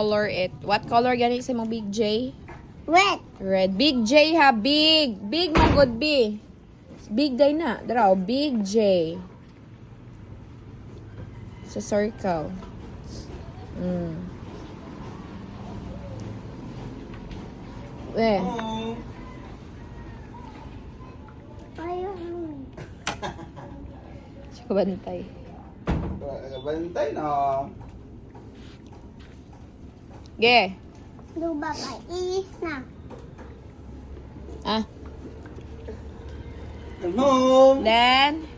Color it. What color gani sa mong Big J? Red. Red. Big J ha, big. Big man good B. Big day na. Daraw, Big J. Sa circle. Eh. Ayaw. Siya kabantay. Bantay na. Ge. Luba pa. Iis na. Ah. I'm home. Then.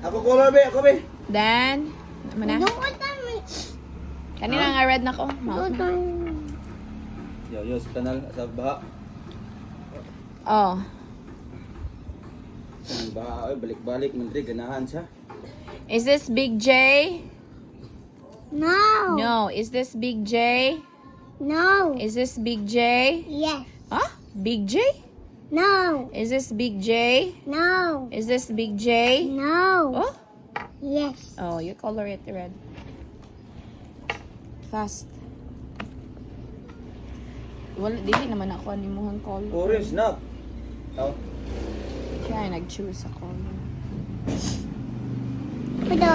Ako color be, ako be. Then. Ano na? Doon kami. Kanina nga red na ko. Mouth na. Yo, sa kanal, sa baha. Oh. Ang baha, ay, balik-balik, mandri, ganahan siya. Is this Big J? No. No. Is this Big J? No. Is this Big J? Yes. Huh? Big J? No. Is this Big J? No. Is this Big J? No. Oh? Yes. Oh, you color it red. Fast. Wala, dili naman ako animuhang color. Orange na. Oh. Kaya nag-choose sa color. Ito.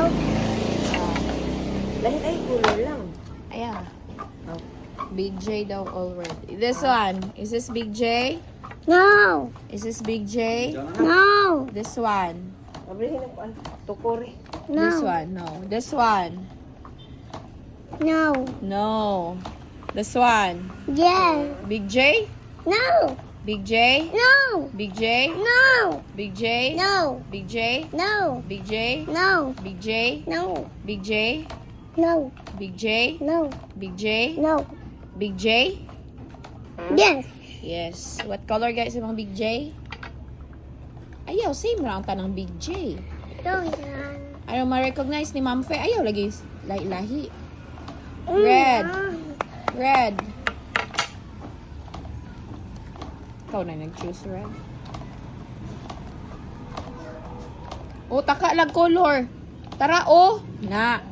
Lahat ay color lang. Ayan. Oh. Big J daw all red. This one. Is this Big J? No. Is this Big J? No. This one. Mablihin ng kuan. Tukori. This No. one. No. This one. No. No. This one. Yes. Big J? No. Big J? No. Big J? No. Big J? No. Big J? No. Big J? No. Big J? No. Big J? No. Big J? No. Big J? No. Big J? Yes. Yes. What color guys sa mga Big J? Ayaw, same lang tanang Big J. Ito yan. Ayaw ma-recognize ni Ma'am Fe. Ayaw lagi lahi-lahi. Red. Red. Ikaw na nag-choose red. O, taka lang color. Tara, o. Na.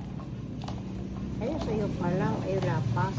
Ayaw sa'yo pala. Ayaw lapas.